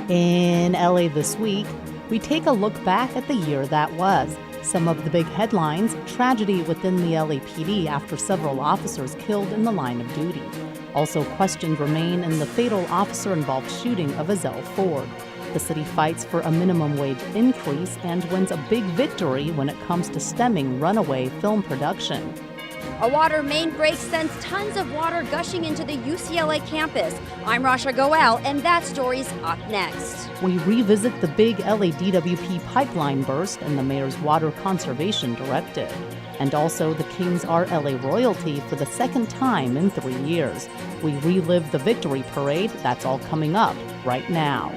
In LA this week, we take a look back at the year that was. Some of the big headlines: tragedy within the LAPD after several officers killed in the line of duty. Also, questions remain in the fatal officer-involved shooting of Ezell Ford. The city fights for a minimum wage increase and wins a big victory when it comes to stemming runaway film production. A water main break sends tons of water gushing into the UCLA campus. I'm Rasha Goel, and that story's up next. We revisit the big LADWP pipeline burst and the mayor's water conservation directive. And also, the Kings are LA royalty for the second time in 3 years. We relive the victory parade. That's all coming up right now.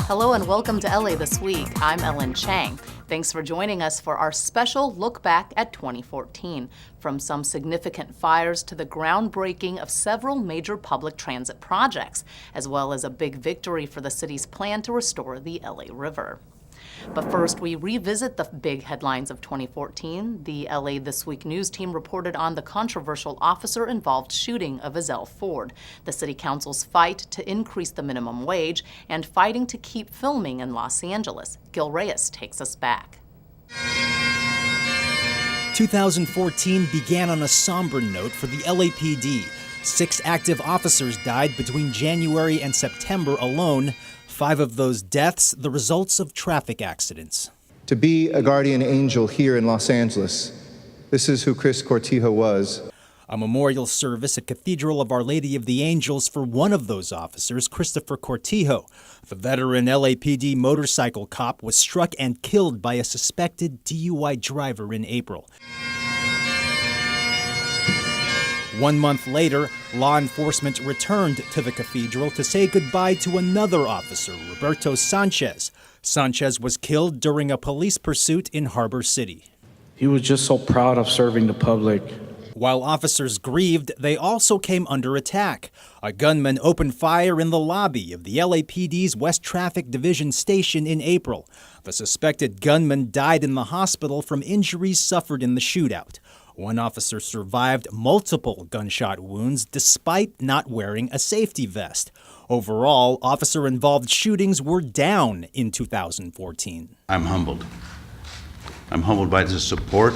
Hello and welcome to LA This Week. I'm Ellen Chang. Thanks for joining us for our special look back at 2014. From some significant fires to the groundbreaking of several major public transit projects, as well as a big victory for the city's plan to restore the LA River. But first, we revisit the big headlines of 2014. The LA This Week news team reported on the controversial officer-involved shooting of Ezell Ford, the city council's fight to increase the minimum wage, and fighting to keep filming in Los Angeles. Gil Reyes takes us back. 2014 began on a somber note for the LAPD. 6 active officers died between January and September alone. 5 of those deaths, the results of traffic accidents. To be a guardian angel here in Los Angeles, this is who Chris Cortijo was. A memorial service at Cathedral of Our Lady of the Angels for one of those officers, Christopher Cortijo. The veteran LAPD motorcycle cop was struck and killed by a suspected DUI driver in April. 1 month later, law enforcement returned to the cathedral to say goodbye to another officer, Roberto Sanchez. Sanchez was killed during a police pursuit in Harbor City. He was just so proud of serving the public. While officers grieved, they also came under attack. A gunman opened fire in the lobby of the LAPD's West Traffic Division station in April. The suspected gunman died in the hospital from injuries suffered in the shootout. One officer survived multiple gunshot wounds despite not wearing a safety vest. Overall, officer-involved shootings were down in 2014. I'm humbled. I'm humbled by the support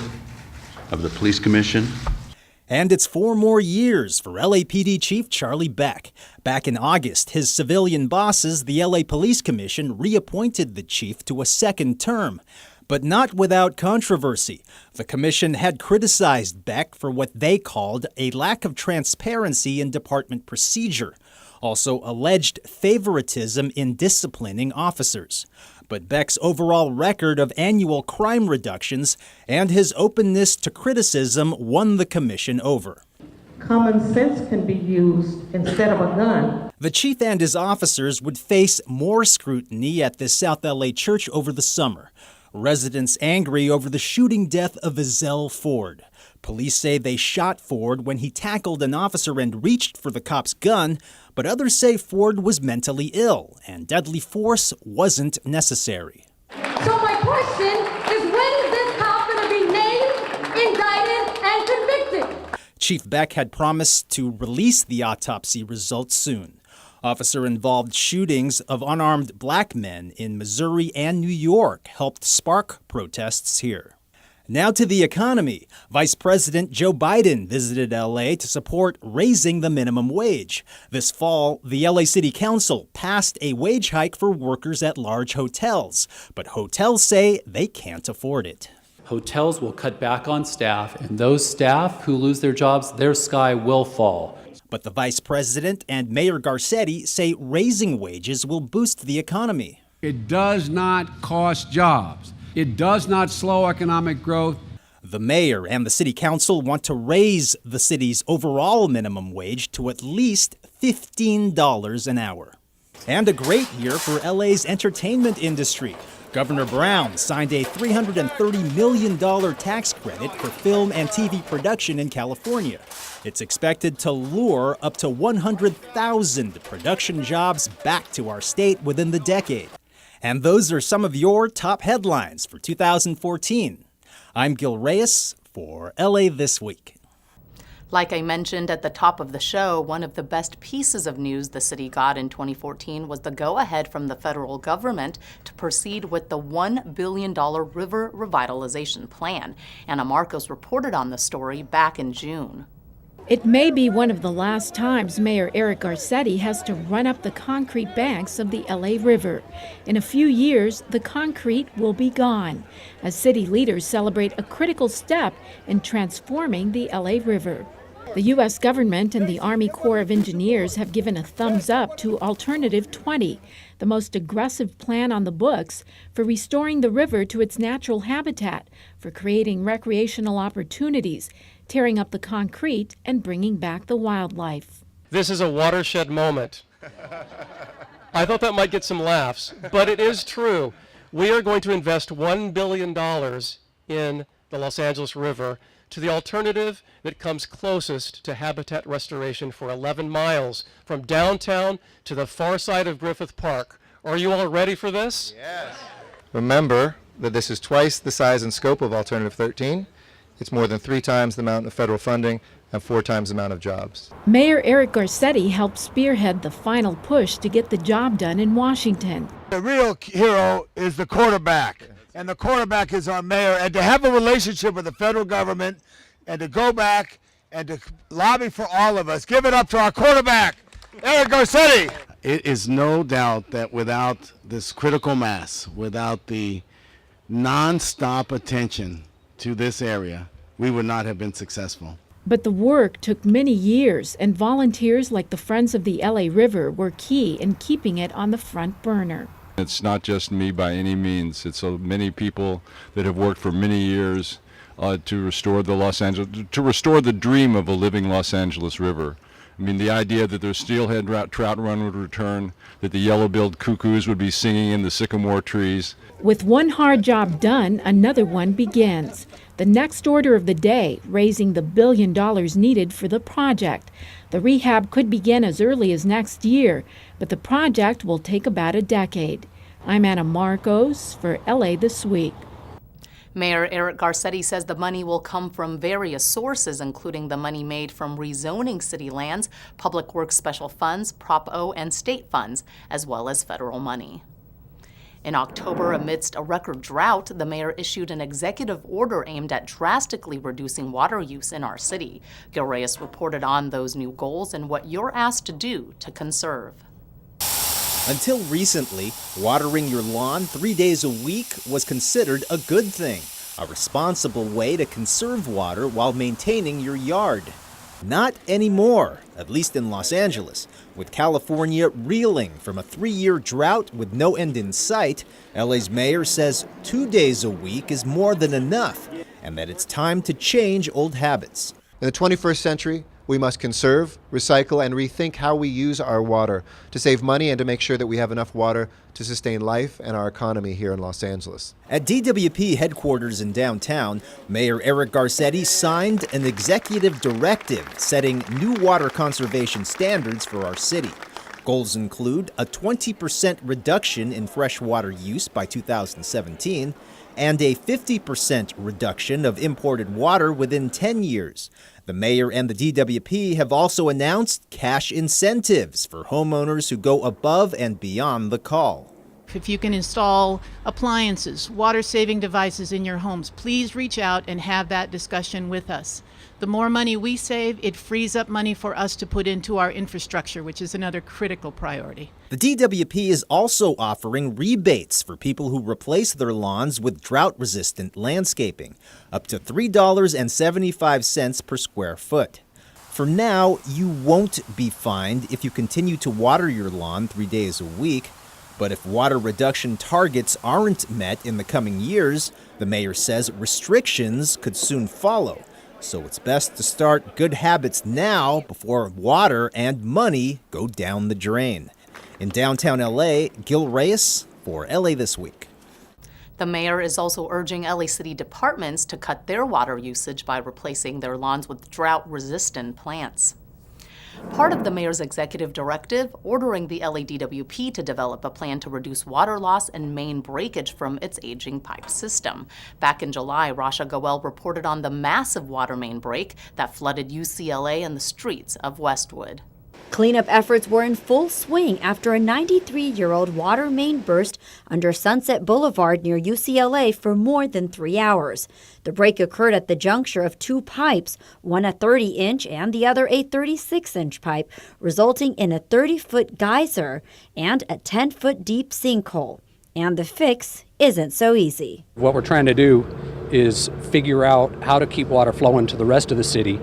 of the Police Commission. And it's 4 more years for LAPD Chief Charlie Beck. Back in August, his civilian bosses, the LA Police Commission, reappointed the chief to a second term. But not without controversy. The commission had criticized Beck for what they called a lack of transparency in department procedure, also alleged favoritism in disciplining officers. But Beck's overall record of annual crime reductions and his openness to criticism won the commission over. Common sense can be used instead of a gun. The chief and his officers would face more scrutiny at the South LA church over the summer. Residents angry over the shooting death of Ezell Ford. Police say they shot Ford when he tackled an officer and reached for the cop's gun, but others say Ford was mentally ill and deadly force wasn't necessary. So my question is, when is this cop going to be named, indicted, and convicted? Chief Beck had promised to release the autopsy results soon. Officer-involved shootings of unarmed black men in Missouri and New York helped spark protests here. Now to the economy. Vice President Joe Biden visited LA to support raising the minimum wage. This fall, the LA City Council passed a wage hike for workers at large hotels, but hotels say they can't afford it. Hotels will cut back on staff, and those staff who lose their jobs, their sky will fall. But the vice president and Mayor Garcetti say raising wages will boost the economy. It does not cost jobs. It does not slow economic growth. The mayor and the city council want to raise the city's overall minimum wage to at least $15 an hour. And a great year for LA's entertainment industry. Governor Brown signed a $330 million tax credit for film and TV production in California. It's expected to lure up to 100,000 production jobs back to our state within the decade. And those are some of your top headlines for 2014. I'm Gil Reyes for LA This Week. Like I mentioned at the top of the show, one of the best pieces of news the city got in 2014 was the go-ahead from the federal government to proceed with the $1 billion river revitalization plan. Anna Marcos reported on the story back in June. It may be one of the last times Mayor Eric Garcetti has to run up the concrete banks of the LA River. In a few years, the concrete will be gone, as city leaders celebrate a critical step in transforming the LA River. The U.S. government and the Army Corps of Engineers have given a thumbs up to Alternative 20, the most aggressive plan on the books for restoring the river to its natural habitat, for creating recreational opportunities, tearing up the concrete, and bringing back the wildlife. This is a watershed moment. I thought that might get some laughs, but it is true. We are going to invest $1 billion in the Los Angeles River to the alternative that comes closest to habitat restoration for 11 miles from downtown to the far side of Griffith Park. Are you all ready for this? Yes. Remember that this is twice the size and scope of Alternative 13. It's more than 3 times the amount of federal funding and 4 times the amount of jobs. Mayor Eric Garcetti helped spearhead the final push to get the job done in Washington. The real hero is the quarterback, and the quarterback is our mayor. And to have a relationship with the federal government and to go back and to lobby for all of us, give it up to our quarterback, Eric Garcetti. It is no doubt that without this critical mass, without the non-stop attention to this area, we would not have been successful. But the work took many years, and volunteers like the Friends of the LA River were key in keeping it on the front burner. It's not just me by any means. It's so many people that have worked for many years to restore the dream of a living Los Angeles River. I mean, the idea that the steelhead trout run would return, that the yellow-billed cuckoos would be singing in the sycamore trees. With one hard job done, another one begins. The next order of the day, raising the $1 billion needed for the project. The rehab could begin as early as next year, but the project will take about a decade. I'm Anna Marcos for LA This Week. Mayor Eric Garcetti says the money will come from various sources, including the money made from rezoning city lands, public works special funds, Prop O, and state funds, as well as federal money. In October, amidst a record drought, the mayor issued an executive order aimed at drastically reducing water use in our city. Gil Reyes reported on those new goals and what you're asked to do to conserve. Until recently, watering your lawn 3 days a week was considered a good thing, a responsible way to conserve water while maintaining your yard. Not anymore, at least in Los Angeles. With California reeling from a 3-year drought with no end in sight, LA's mayor says 2 days a week is more than enough, and that it's time to change old habits. In the 21st century, we must conserve, recycle, and rethink how we use our water to save money and to make sure that we have enough water to sustain life and our economy here in Los Angeles. At DWP headquarters in downtown, Mayor Eric Garcetti signed an executive directive setting new water conservation standards for our city. Goals include a 20% reduction in freshwater use by 2017 and a 50% reduction of imported water within 10 years. The mayor and the DWP have also announced cash incentives for homeowners who go above and beyond the call. If you can install appliances, water-saving devices in your homes, please reach out and have that discussion with us. The more money we save, it frees up money for us to put into our infrastructure, which is another critical priority. The DWP is also offering rebates for people who replace their lawns with drought-resistant landscaping, up to $3.75 per square foot. For now, you won't be fined if you continue to water your lawn 3 days a week. But if water reduction targets aren't met in the coming years, the mayor says restrictions could soon follow. So it's best to start good habits now before water and money go down the drain. In downtown LA, Gil Reyes for LA This Week. The mayor is also urging LA city departments to cut their water usage by replacing their lawns with drought-resistant plants. Part of the mayor's executive directive ordering the LADWP to develop a plan to reduce water loss and main breakage from its aging pipe system. Back in July, Rasha Goel reported on the massive water main break that flooded UCLA and the streets of Westwood. Cleanup efforts were in full swing after a 93-year-old water main burst under Sunset Boulevard near UCLA for more than 3 hours. The break occurred at the juncture of two pipes, one a 30-inch and the other a 36-inch pipe, resulting in a 30-foot geyser and a 10-foot deep sinkhole. And the fix isn't so easy. What we're trying to do is figure out how to keep water flowing to the rest of the city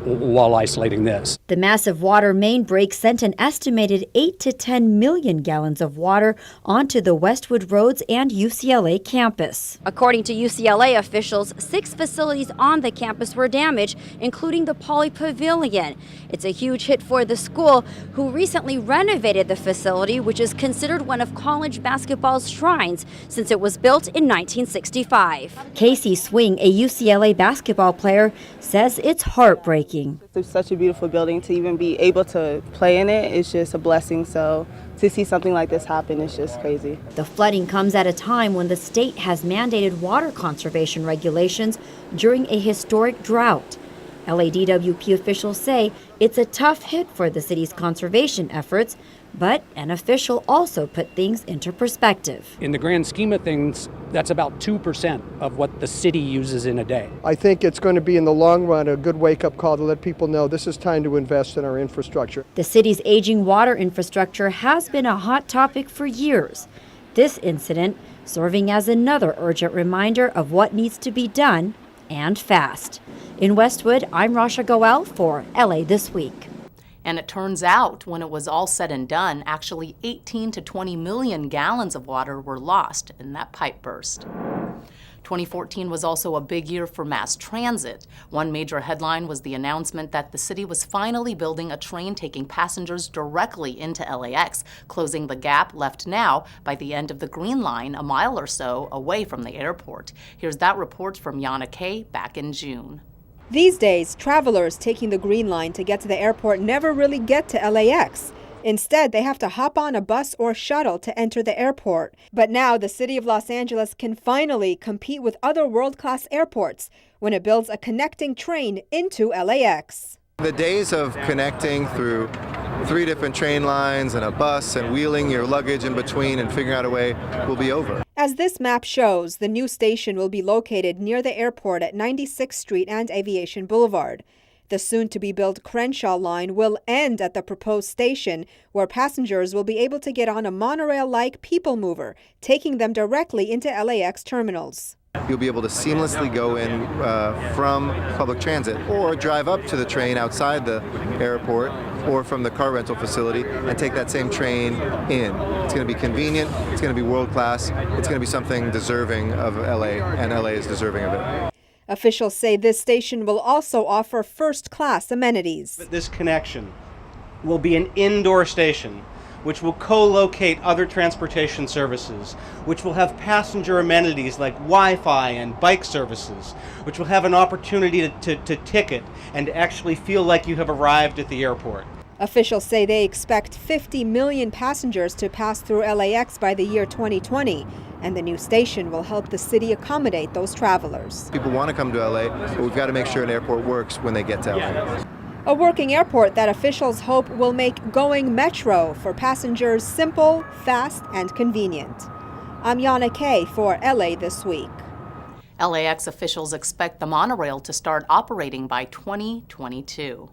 while isolating this. The massive water main break sent an estimated 8 to 10 million gallons of water onto the Westwood Roads and UCLA campus. According to UCLA officials, 6 facilities on the campus were damaged, including the Poly Pavilion. It's a huge hit for the school, who recently renovated the facility, which is considered one of college basketball's shrines since it was built in 1965. Casey Swing, a UCLA basketball player, says it's heartbreaking. It's such a beautiful building. To even be able to play in it is just a blessing. So to see something like this happen is just crazy. The flooding comes at a time when the state has mandated water conservation regulations during a historic drought. LADWP officials say it's a tough hit for the city's conservation efforts, but an official also put things into perspective. In the grand scheme of things, that's about 2% of what the city uses in a day. I think it's going to be in the long run a good wake-up call to let people know this is time to invest in our infrastructure. The city's aging water infrastructure has been a hot topic for years. This incident serving as another urgent reminder of what needs to be done, and fast. In Westwood, I'm Rasha Goel for LA This Week. And it turns out, when it was all said and done, actually 18 to 20 million gallons of water were lost in that pipe burst. 2014 was also a big year for mass transit. One major headline was the announcement that the city was finally building a train taking passengers directly into LAX, closing the gap left now by the end of the Green Line, a mile or so away from the airport. Here's that report from Yana Kay back in June. These days, travelers taking the Green Line to get to the airport never really get to LAX. Instead, they have to hop on a bus or shuttle to enter the airport. But now the city of Los Angeles can finally compete with other world-class airports when it builds a connecting train into LAX. The days of connecting through 3 different train lines and a bus and wheeling your luggage in between and figuring out a way will be over. As this map shows, the new station will be located near the airport at 96th Street and Aviation Boulevard. The soon-to-be-built Crenshaw line will end at the proposed station, where passengers will be able to get on a monorail-like people mover, taking them directly into LAX terminals. You'll be able to seamlessly go in from public transit or drive up to the train outside the airport or from the car rental facility and take that same train in. It's going to be convenient, it's going to be world-class, it's going to be something deserving of LA, and LA is deserving of it. Officials say this station will also offer first-class amenities. This connection will be an indoor station, which will co-locate other transportation services, which will have passenger amenities like Wi-Fi and bike services, which will have an opportunity to ticket and actually feel like you have arrived at the airport. Officials say they expect 50 million passengers to pass through LAX by the year 2020, and the new station will help the city accommodate those travelers. People want to come to LA, but we've got to make sure an airport works when they get to LA. A working airport that officials hope will make going metro for passengers simple, fast, and convenient. I'm Yana Kay for LA This Week. LAX officials expect the monorail to start operating by 2022.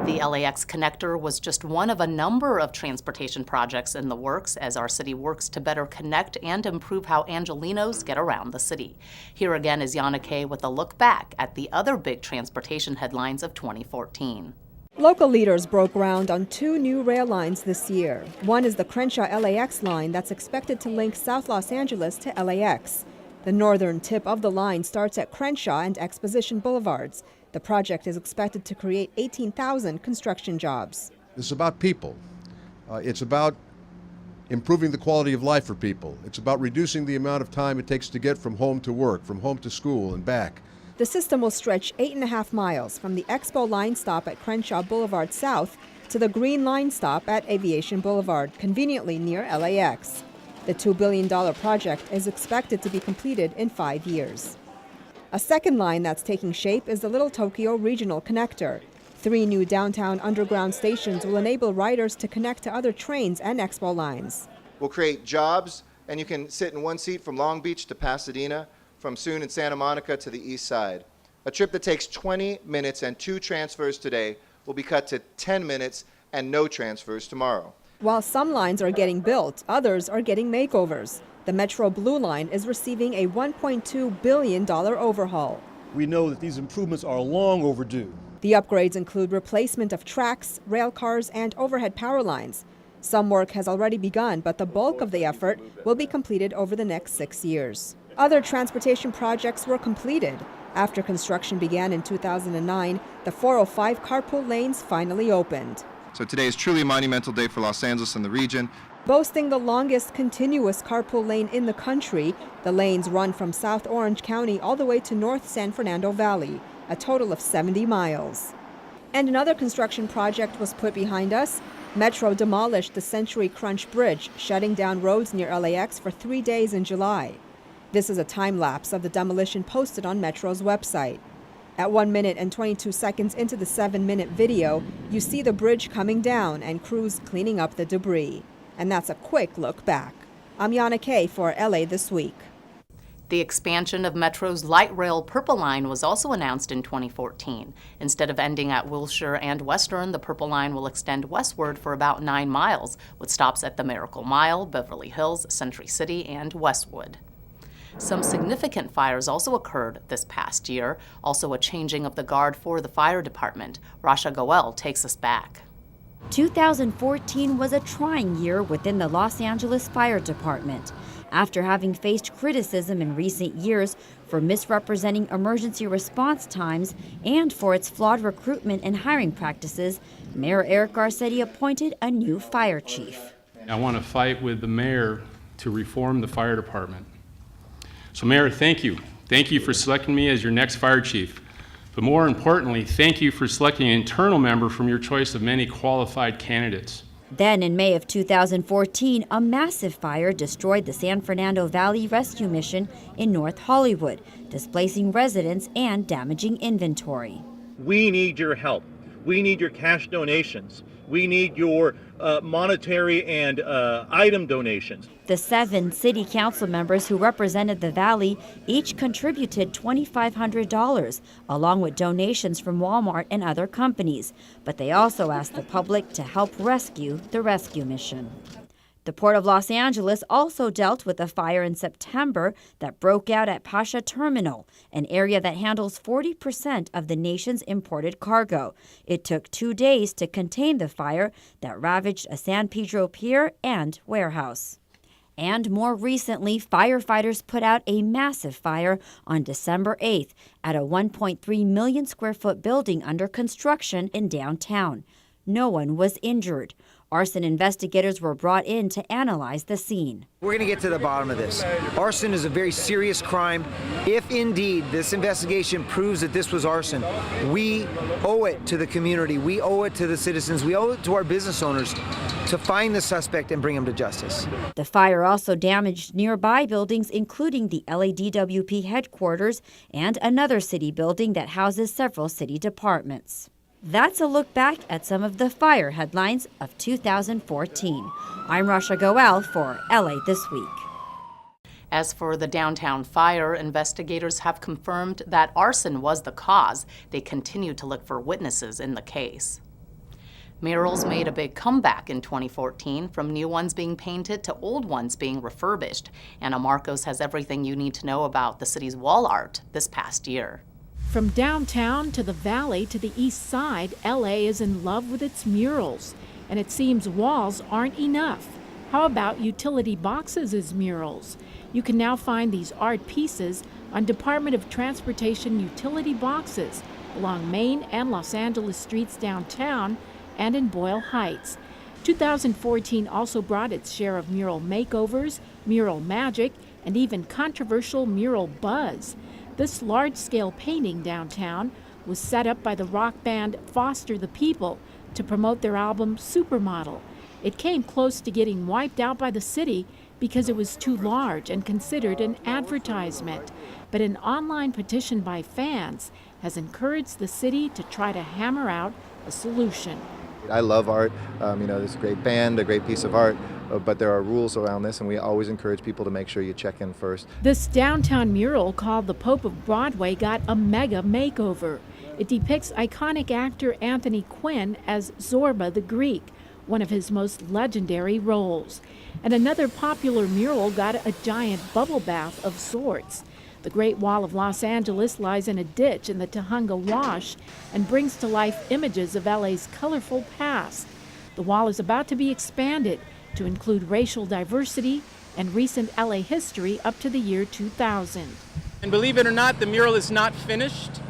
The LAX connector was just one of a number of transportation projects in the works as our city works to better connect and improve how Angelenos get around the city. Here again is Yana Kay with a look back at the other big transportation headlines of 2014. Local leaders broke ground on 2 new rail lines this year. One is the Crenshaw LAX line that's expected to link South Los Angeles to LAX. The northern tip of the line starts at Crenshaw and Exposition Boulevards. The project is expected to create 18,000 construction jobs. It's about people. It's about improving the quality of life for people. It's about reducing the amount of time it takes to get from home to work, from home to school and back. The system will stretch 8.5 miles from the Expo Line stop at Crenshaw Boulevard South to the Green Line stop at Aviation Boulevard, conveniently near LAX. The $2 billion project is expected to be completed in 5 years. A second line that's taking shape is the Little Tokyo Regional Connector. 3 new downtown underground stations will enable riders to connect to other trains and Expo lines. We'll create jobs, and you can sit in one seat from Long Beach to Pasadena, from soon in Santa Monica to the east side. A trip that takes 20 minutes and 2 transfers today will be cut to 10 minutes and no transfers tomorrow. While some lines are getting built, others are getting makeovers. The Metro Blue Line is receiving a $1.2 billion overhaul. We know that these improvements are long overdue. The upgrades include replacement of tracks, rail cars, and overhead power lines. Some work has already begun, but the bulk of the effort will be completed over the next 6 years. Other transportation projects were completed. After construction began in 2009, the 405 carpool lanes finally opened. So today is truly a monumental day for Los Angeles and the region. Boasting the longest continuous carpool lane in the country, the lanes run from South Orange County all the way to North San Fernando Valley, a total of 70 miles. And another construction project was put behind us. Metro demolished the Century Crunch Bridge, shutting down roads near LAX for 3 days in July. This is a time-lapse of the demolition posted on Metro's website. At 1 minute and 22 seconds into the 7-minute video, you see the bridge coming down and crews cleaning up the debris. And that's a quick look back. I'm Yana Kay for LA This Week. The expansion of Metro's light rail Purple Line was also announced in 2014. Instead of ending at Wilshire and Western, the Purple Line will extend westward for about 9 miles, with stops at the Miracle Mile, Beverly Hills, Century City, and Westwood. Some significant fires also occurred this past year, also a changing of the guard for the fire department. Rasha Goel takes us back. 2014 was a trying year within the Los Angeles Fire Department. After having faced criticism in recent years for misrepresenting emergency response times and for its flawed recruitment and hiring practices, Mayor Eric Garcetti appointed a new fire chief. I want to fight with the mayor to reform the fire department. So Mayor, thank you. Thank you for selecting me as your next fire chief. But more importantly, thank you for selecting an internal member from your choice of many qualified candidates. Then in May of 2014, a massive fire destroyed the San Fernando Valley Rescue Mission in North Hollywood, displacing residents and damaging inventory. We need your help. We need your cash donations. We need your monetary and item donations. The 7 city council members who represented the valley each contributed $2,500, along with donations from Walmart and other companies. But they also asked the public to help rescue the rescue mission. The Port of Los Angeles also dealt with a fire in September that broke out at Pasha Terminal, an area that handles 40% of the nation's imported cargo. It took 2 days to contain the fire that ravaged a San Pedro pier and warehouse. And more recently, firefighters put out a massive fire on December 8th at a 1.3 million square foot building under construction in downtown. No one was injured. Arson investigators were brought in to analyze the scene. We're going to get to the bottom of this. Arson is a very serious crime. If indeed this investigation proves that this was arson, we owe it to the community, we owe it to the citizens, we owe it to our business owners to find the suspect and bring him to justice. The fire also damaged nearby buildings, including the LADWP headquarters and another city building that houses several city departments. That's a look back at some of the fire headlines of 2014. I'm Rasha Goel for LA This Week. As for the downtown fire, investigators have confirmed that arson was the cause. They continue to look for witnesses in the case. Murals made a big comeback in 2014, from new ones being painted to old ones being refurbished. Anna Marcos has everything you need to know about the city's wall art this past year. From downtown to the valley to the east side, LA is in love with its murals. And it seems walls aren't enough. How about utility boxes as murals? You can now find these art pieces on Department of Transportation utility boxes along Main and Los Angeles streets downtown and in Boyle Heights. 2014 also brought its share of mural makeovers, mural magic, and even controversial mural buzz. This large-scale painting downtown was set up by the rock band Foster the People to promote their album Supermodel. It came close to getting wiped out by the city because it was too large and considered an advertisement. But an online petition by fans has encouraged the city to try to hammer out a solution. I love art. There's a great band, a great piece of art, but there are rules around this, and we always encourage people to make sure you check in first. This downtown mural called The Pope of Broadway got a mega makeover. It depicts iconic actor Anthony Quinn as Zorba the Greek, one of his most legendary roles. And another popular mural got a giant bubble bath of sorts. The Great Wall of Los Angeles lies in a ditch in the Tujunga Wash and brings to life images of LA's colorful past. The wall is about to be expanded to include racial diversity and recent LA history up to the year 2000. And believe it or not, the mural is not finished.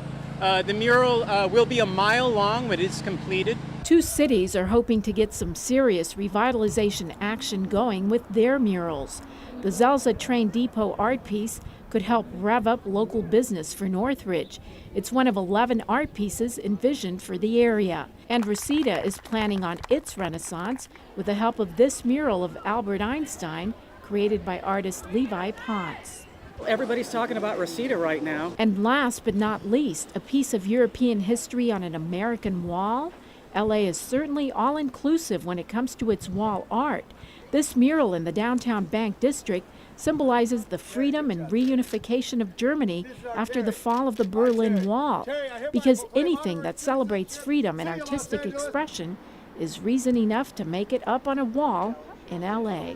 The mural will be a mile long when it's completed. Two cities are hoping to get some serious revitalization action going with their murals. The Zelza Train Depot art piece could help rev up local business for Northridge. It's one of 11 art pieces envisioned for the area. And Reseda is planning on its renaissance with the help of this mural of Albert Einstein, created by artist Levi Ponce. Everybody's talking about Reseda right now. And last but not least, a piece of European history on an American wall. LA is certainly all-inclusive when it comes to its wall art. This mural in the downtown Bank District symbolizes the freedom and reunification of Germany after the fall of the Berlin Wall, because anything that celebrates freedom and artistic expression is reason enough to make it up on a wall in LA.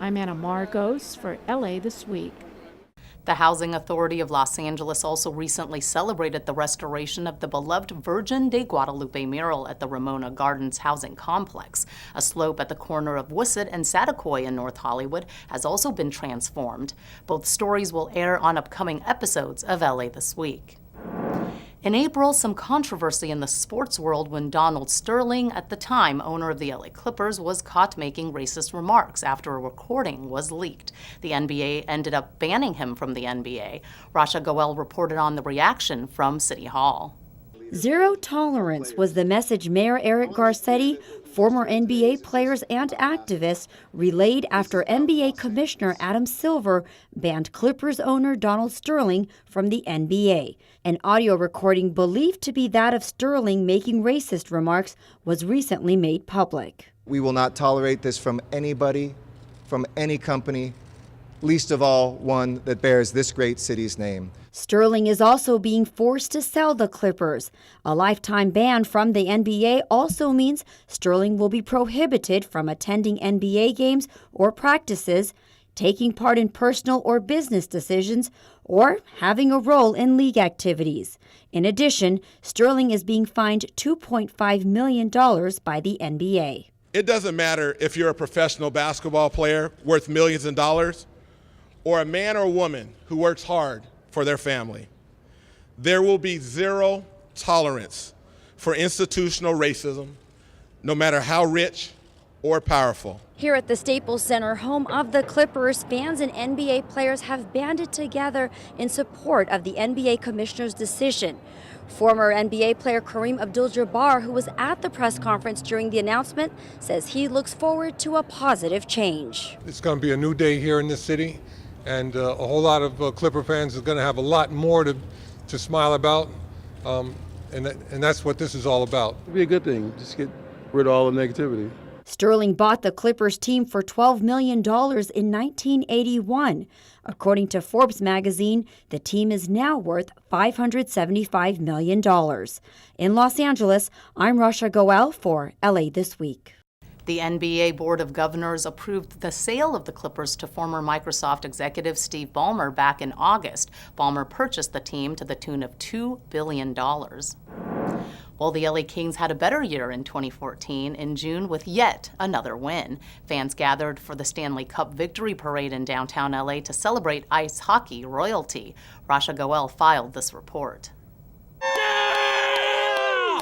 I'm Anna Marcos for LA This Week. The Housing Authority of Los Angeles also recently celebrated the restoration of the beloved Virgin de Guadalupe mural at the Ramona Gardens housing complex. A slope at the corner of Wisset and Satakoy in North Hollywood has also been transformed. Both stories will air on upcoming episodes of LA This Week. In April, some controversy in the sports world when Donald Sterling, at the time owner of the LA Clippers, was caught making racist remarks after a recording was leaked. The NBA ended up banning him from the NBA. Rasha Goel reported on the reaction from City Hall. Zero tolerance was the message Mayor Eric Garcetti, former NBA players and activists relayed after NBA Commissioner Adam Silver banned Clippers owner Donald Sterling from the NBA. An audio recording believed to be that of Sterling making racist remarks was recently made public. We will not tolerate this from anybody, from any company, least of all one that bears this great city's name. Sterling is also being forced to sell the Clippers. A lifetime ban from the NBA also means Sterling will be prohibited from attending NBA games or practices, taking part in personal or business decisions, or having a role in league activities. In addition, Sterling is being fined $2.5 million by the NBA. It doesn't matter if you're a professional basketball player worth millions of dollars or a man or woman who works hard for their family. There will be zero tolerance for institutional racism, no matter how rich or powerful. Here at the Staples Center, home of the Clippers, fans and NBA players have banded together in support of the NBA commissioner's decision. Former NBA player Kareem Abdul-Jabbar, who was at the press conference during the announcement, says he looks forward to a positive change. It's going to be a new day here in this city, and a whole lot of Clipper fans are going to have a lot more to smile about, and that's what this is all about. It'd be a good thing, just get rid of all the negativity. Sterling bought the Clippers team for $12 million in 1981. According to Forbes magazine, the team is now worth $575 million. In Los Angeles, I'm Rasha Goel for LA This Week. The NBA Board of Governors approved the sale of the Clippers to former Microsoft executive Steve Ballmer back in August. Ballmer purchased the team to the tune of $2 billion. Well, the LA Kings had a better year in 2014 in June with yet another win. Fans gathered for the Stanley Cup Victory Parade in downtown LA to celebrate ice hockey royalty. Rasha Goel filed this report.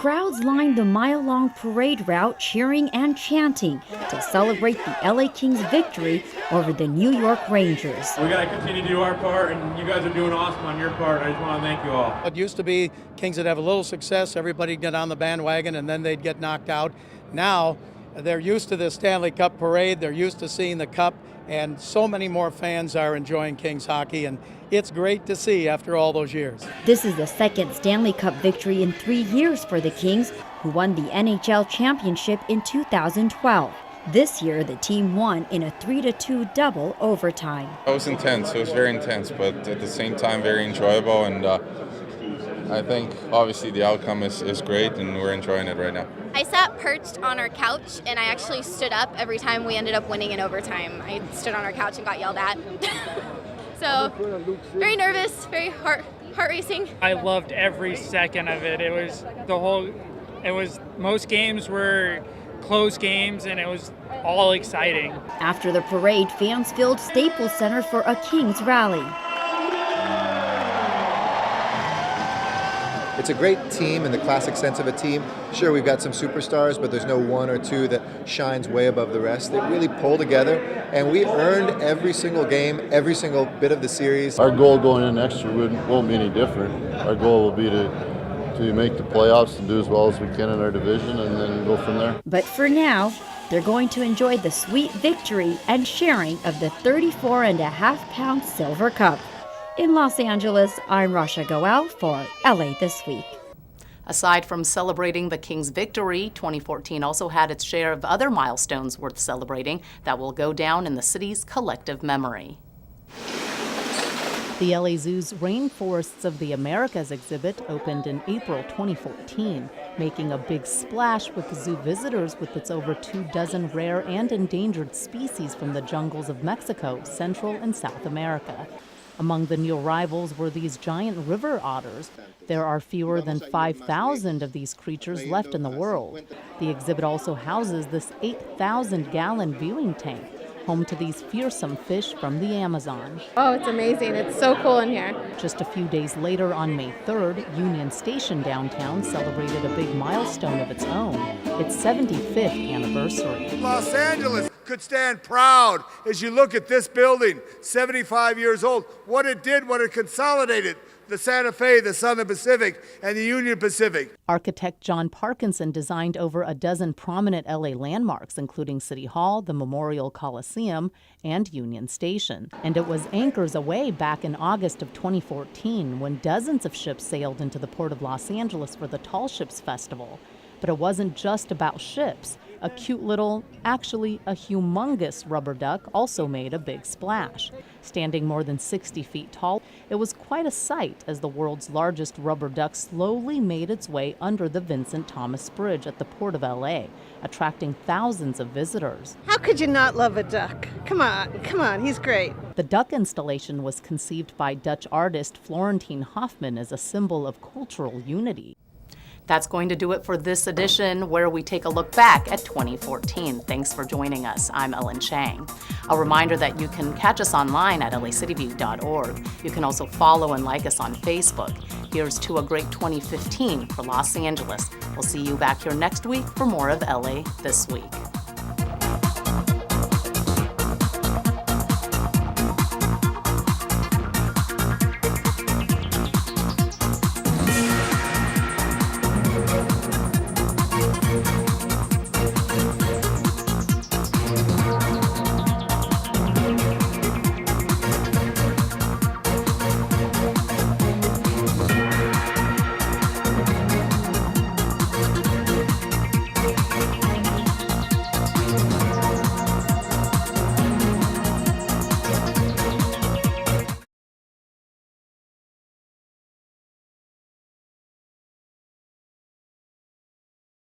Crowds lined the mile-long parade route cheering and chanting to celebrate the LA Kings' victory over the New York Rangers. We got to continue to do our part, and you guys are doing awesome on your part. I just want to thank you all. It used to be Kings would have a little success, everybody'd get on the bandwagon, and then they'd get knocked out. Now, they're used to the Stanley Cup parade, they're used to seeing the cup, and so many more fans are enjoying Kings hockey, and it's great to see after all those years. This is the second Stanley Cup victory in 3 years for the Kings, who won the NHL championship in 2012. This year, the team won in a 3-2 double overtime. It was intense. It was very intense, but at the same time, very enjoyable. And I think, obviously, the outcome is great, and we're enjoying it right now. I sat perched on our couch, and I actually stood up every time we ended up winning in overtime. I stood on our couch and got yelled at. So, very nervous, very heart racing. I loved every second of it. Most games were close games, and it was all exciting. After the parade, fans filled Staples Center for a Kings rally. It's a great team in the classic sense of a team. Sure, we've got some superstars, but there's no one or two that shines way above the rest. They really pull together, and we earned every single game, every single bit of the series. Our goal going in next year won't be any different. Our goal will be to make the playoffs and do as well as we can in our division and then go from there. But for now, they're going to enjoy the sweet victory and sharing of the 34.5-pound silver cup. In Los Angeles, I'm Rasha Goel for LA This Week. Aside from celebrating the Kings' victory, 2014 also had its share of other milestones worth celebrating that will go down in the city's collective memory. The LA Zoo's Rainforests of the Americas exhibit opened in April 2014, making a big splash with zoo visitors with its over 24 rare and endangered species from the jungles of Mexico, Central and South America. Among the new arrivals were these giant river otters. There are fewer than 5,000 of these creatures left in the world. The exhibit also houses this 8,000-gallon viewing tank, home to these fearsome fish from the Amazon. Oh, it's amazing. It's so cool in here. Just a few days later, on May 3rd, Union Station downtown celebrated a big milestone of its own, its 75th anniversary. Los Angeles could stand proud as you look at this building, 75 years old, what it did, what it consolidated, the Santa Fe, the Southern Pacific, and the Union Pacific. Architect John Parkinson designed over a dozen prominent LA landmarks, including City Hall, the Memorial Coliseum, and Union Station. And it was anchors away back in August of 2014 when dozens of ships sailed into the port of Los Angeles for the Tall Ships Festival. But it wasn't just about ships. A cute little, actually a humongous rubber duck also made a big splash. Standing more than 60 feet tall, it was quite a sight as the world's largest rubber duck slowly made its way under the Vincent Thomas Bridge at the Port of LA, attracting thousands of visitors. How could you not love a duck? Come on, he's great. The duck installation was conceived by Dutch artist Florentine Hoffman as a symbol of cultural unity. That's going to do it for this edition, where we take a look back at 2014. Thanks for joining us. I'm Ellen Chang. A reminder that you can catch us online at lacityview.org. You can also follow and like us on Facebook. Here's to a great 2015 for Los Angeles. We'll see you back here next week for more of LA This Week.